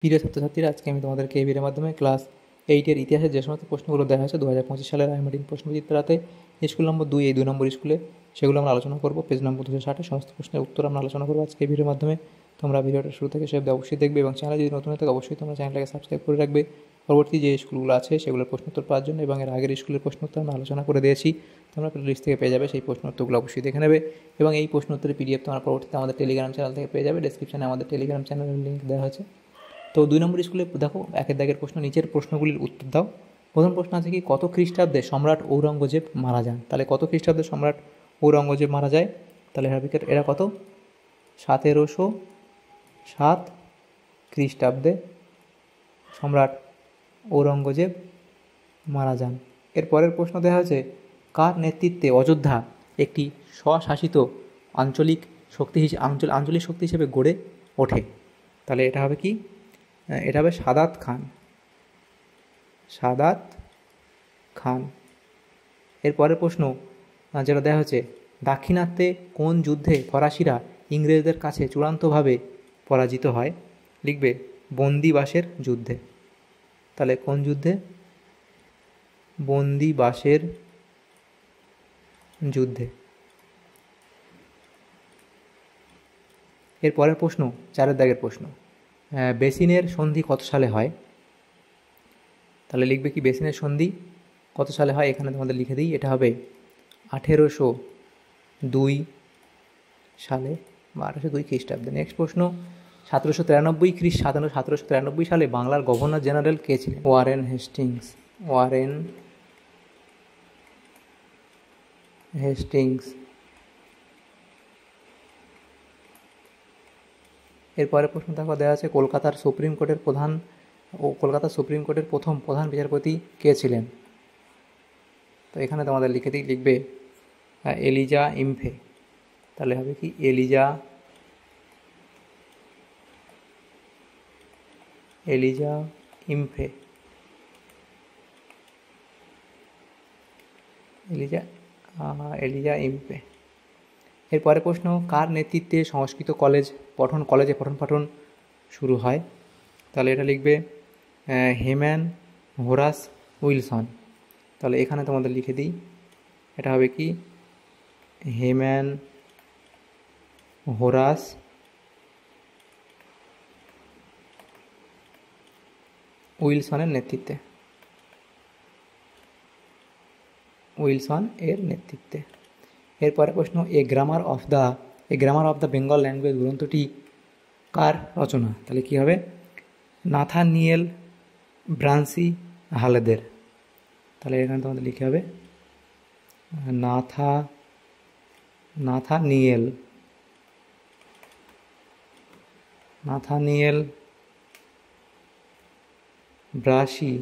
প্রিয় ছাত্রছাত্রীরা, আজকে আমি তোমাদেরকে এই ভিডিওর মাধ্যমে ক্লাস 8-এর ইতিহাসের যে সমস্ত প্রশ্নগুলো দেওয়া হয়েছে 2025 সালের রায়মার্টিন প্রশ্নবিচিত্রাতে স্কুল নম্বর 2, এই 2 নম্বর স্কুলে, সেগুলো আমরা আলোচনা করব। পেজ নম্বর 260 সমস্ত প্রশ্নের উত্তর আমরা আলোচনা করবো আজকে এই ভিডিওর মাধ্যমে। তোমরা ভিডিওটা শুরু থেকে শেষ অবশ্যই দেখবে এবং চ্যানেলে যদি নতুন হয়ে থাকে অবশ্যই তোমরা চ্যানেলটাকে সাবস্ক্রাইব করে রাখবে। পরবর্তী যে স্কুলগুলো আছে সেগুলোর প্রশ্নোত্তর পাওয়ার জন্য, এবং এর আগের স্কুলের প্রশ্নোত্তর আমরা আলোচনা করে দিয়েছি, তোমরা প্লেলিস্ট থেকে পেয়ে যাবে। সেই প্রশ্নোত্তরগুলো অবশ্যই দেখে নেবে এবং এই প্রশ্নোত্তরের পিডিএফ তোমরা পরবর্তীতে আমাদের টেলিগ্রাম চ্যানেল থেকে পেয়ে যাবে। ডেসক্রিপশনে আমাদের টেলিগ্রাম চ্যানেলের লিঙ্ক দেওয়া হয়েছে। তো 2 নম্বর স্কুলে দেখো, একের দাগের প্রশ্ন, নিচের প্রশ্নগুলির উত্তর দাও। প্রথম প্রশ্ন আছে কি, কত খ্রিস্টাব্দে সম্রাট ঔরঙ্গজেব মারা যান? তাহলে কত খ্রিস্টাব্দে সম্রাট ঔরঙ্গজেব মারা যায়? তাহলে এরা কত? 1707 খ্রিস্টাব্দে সম্রাট ঔরঙ্গজেব মারা যান। এর পরের প্রশ্ন দেওয়া হয়েছে, কার নেতৃত্বে অযোধ্যা একটি স্বশাসিত আঞ্চলিক শক্তি হিসেবে গড়ে ওঠে? তাহলে এটা হবে কি? এটা হবে সাদাত খান। এর পরের প্রশ্ন যেটা দেওয়া হচ্ছে, দাক্ষিণাত্যে কোন যুদ্ধে ফরাসিরা ইংরেজদের কাছে চূড়ান্তভাবে পরাজিত হয়? লিখবে বন্দিবাসের যুদ্ধে। তাহলে কোন যুদ্ধে? বন্দিবাসের যুদ্ধে। এর পরের প্রশ্ন 4 দাগের প্রশ্ন, বেসিনের সন্ধি কত সালে হয়? তাহলে লিখবে কি, বেসিনের সন্ধি কত সালে হয়? এখানে তোমাদের লিখে দিই, এটা হবে 1802 সালে বা 1802 খ্রিস্টাব্দে। নেক্সট প্রশ্ন, 1793 সালে বাংলার গভর্নর জেনারেল কে ছিলেন? Warren Hastings. এরপরে প্রশ্ন দেখো দেওয়া আছে, কলকাতা সুপ্রিম কোর্টের প্রথম প্রধান বিচারপতি কে ছিলেন? তো এখানে তোমাদের লিখে দিই, লিখবে এলিজা ইমফে। তাহলে হবে কি, এলিজা ইমফে। এরপরে প্রশ্ন, কার নেতৃত্বে সংস্কৃত কলেজে পঠন পাঠন শুরু হয়? তাহলে এটা লিখবে হেম্যান হোরাস উইলসন। তাহলে এখানে তোমাদের লিখে দিই, এটা হবে কি, হেম্যান হোরাস উইলসনের নেতৃত্বে। এরপরে প্রশ্ন, a grammar of the Bengal language গ্রন্থটি কার রচনা? তাহলে কি হবে? নাথানিয়েল ব্রান্সি হালেদের। তাহলে এখানে তোমাদের লিখে হবে নাথানিয়েল ব্রাসি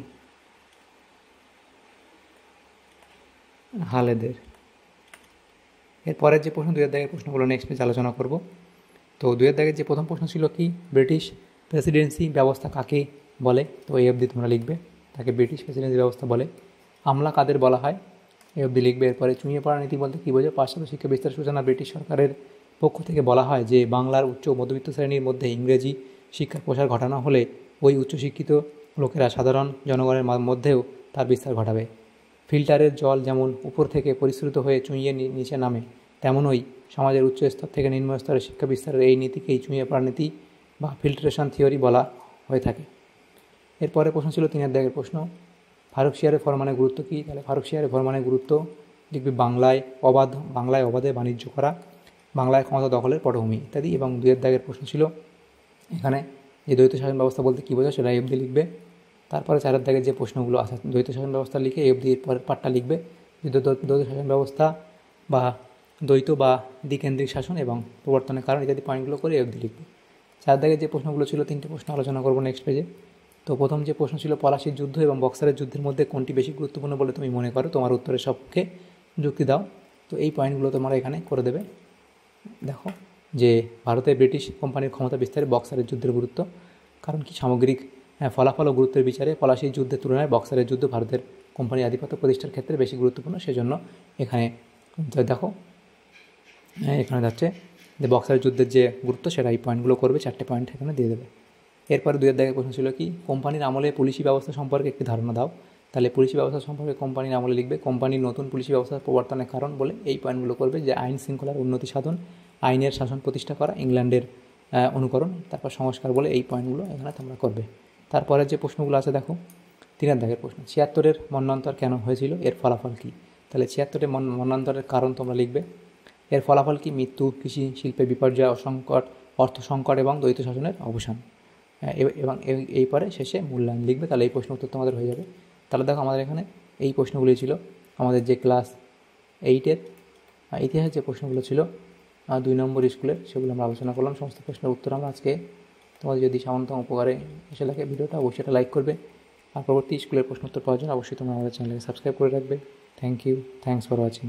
হালেদের। এরপরের যে প্রশ্ন, 2 দাগের প্রশ্নগুলো নেক্সট পেজে আলোচনা করব। তো 2 দাগের যে প্রথম প্রশ্ন ছিল কি, ব্রিটিশ প্রেসিডেন্সি ব্যবস্থা কাকে বলে? তো এই অবধি তোমরা লিখবে, তাকে ব্রিটিশ প্রেসিডেন্সি ব্যবস্থা বলে। আমলা কাদের বলা হয়? এই অবধি লিখবে। এরপরে চুঁইয়ে পড়া নীতি বলতে কী বোঝো? পাশ্চাত্য শিক্ষা বিস্তার সূচনা ব্রিটিশ সরকারের পক্ষ থেকে বলা হয় যে বাংলার উচ্চ মধ্যবিত্ত শ্রেণীর মধ্যে ইংরেজি শিক্ষার প্রসার ঘটানো হলে ওই উচ্চশিক্ষিত লোকেরা সাধারণ জনগণের মধ্যেও তার বিস্তার ঘটাবে। ফিল্টারের জল যেমন উপর থেকে পরিশ্রুত হয়ে চুঁইয়ে নিচে নামে, তেমনই সমাজের উচ্চ স্তর থেকে নিম্ন স্তরে শিক্ষা বিস্তারের এই নীতিকেই চুঁইয়ে পড়া নীতি বা ফিল্ট্রেশন থিওরি বলা হয়ে থাকে। এরপরে প্রশ্ন ছিল 3 দাগের প্রশ্ন, ফারুকশিয়ারের ফরমানের গুরুত্ব কী? তাহলে ফারুকশিয়ারের ফরমানের গুরুত্ব লিখবে বাংলায় অবাধে বাণিজ্য করা, বাংলায় ক্ষমতা দখলের পটভূমি ইত্যাদি। এবং 2 দাগের প্রশ্ন ছিল এখানে যে দ্বৈত শাসন ব্যবস্থা বলতে কী বোঝো, সেটা এই অবধি লিখবে। তারপরে 4 দাগের যে প্রশ্নগুলো আছে, দ্বৈত শাসন ব্যবস্থা লিখে এই অবধি পরের পার্টটা লিখবে, যে দ্বৈত শাসন ব্যবস্থা বা দ্বৈত বা দ্বিকেন্দ্রিক শাসন এবং প্রবর্তনের কারণ ইত্যাদি পয়েন্টগুলো করে এই অবধি লিখবে। 4 দাগের যে প্রশ্নগুলো ছিল, 3টে প্রশ্ন আলোচনা করবো নেক্সট পেজে। তো প্রথম যে প্রশ্ন ছিল, পলাশির যুদ্ধ এবং বক্সারের যুদ্ধের মধ্যে কোনটি বেশি গুরুত্বপূর্ণ বলে তুমি মনে করো? তোমার উত্তরের সবকে যুক্তি দাও। তো এই পয়েন্টগুলো তোমরা এখানে করে দেবে। দেখো যে ভারতের ব্রিটিশ কোম্পানির ক্ষমতা বিস্তারে বক্সারের যুদ্ধের গুরুত্ব, কারণ কি সামগ্রিক ফলাফল ও গুরুত্বের বিচারে পলাশির যুদ্ধের তুলনায় বক্সারের যুদ্ধ ভারতের কোম্পানির আধিপত্য প্রতিষ্ঠার ক্ষেত্রে বেশি গুরুত্বপূর্ণ। সেজন্য এখানে দেখো এখানে যাচ্ছে যে বক্সারের যুদ্ধের যে গুরুত্ব, সেটা এই পয়েন্টগুলো করবে, 4টে পয়েন্ট এখানে দিয়ে দেবে। এরপরে 2 দাগের প্রশ্ন ছিল কি কোম্পানির আমলে পুলিশি ব্যবস্থা সম্পর্কে একটি ধারণা দাও। তাহলে পুলিশি ব্যবস্থা সম্পর্কে কোম্পানির আমলে লিখবে কোম্পানির নতুন পুলিশি ব্যবস্থার প্রবর্তনের কারণ বলে এই পয়েন্টগুলো করবে যে আইন শৃঙ্খলার উন্নতি সাধন, আইনের শাসন প্রতিষ্ঠা করা, ইংল্যান্ডের অনুকরণ, তারপর সংস্কার বলে এই পয়েন্টগুলো এখানে তোমরা করবে। তারপরে যে প্রশ্নগুলো আছে দেখো 3 দাগের প্রশ্ন 76-এর মন্বন্তর কেন হয়েছিল, এর ফলাফল কী। তাহলে 76-এর মন্বন্তরের কারণ তোমরা লিখবে, এর ফলাফল কি মৃত্যু, কৃষি শিল্পে বিপর্যয়, অসংকট, অর্থ সংকট এবং দ্বৈত শাসনের অবসান। এবং এই পরে শেষে মূল্যায়ন লিখবে। তাহলে এই প্রশ্ন উত্তর তোমাদের হয়ে যাবে। তাহলে দেখো আমাদের এখানে এই প্রশ্নগুলি ছিল আমাদের যে ক্লাস 8-এর ইতিহাসের যে প্রশ্নগুলো ছিল 2 নম্বর স্কুলের, সেগুলো আমরা আলোচনা করলাম। সমস্ত প্রশ্নের উত্তর আমরা আজকে তোমাদের যদি সামান্যতম উপকারে এসে লাগে ভিডিওটা অবশ্যই এটা লাইক করবে। আর পরবর্তী স্কুলের প্রশ্ন উত্তর পাওয়ার জন্য অবশ্যই তোমরা আমাদের চ্যানেলকে সাবস্ক্রাইব করে রাখবে। Thank you, thanks for watching.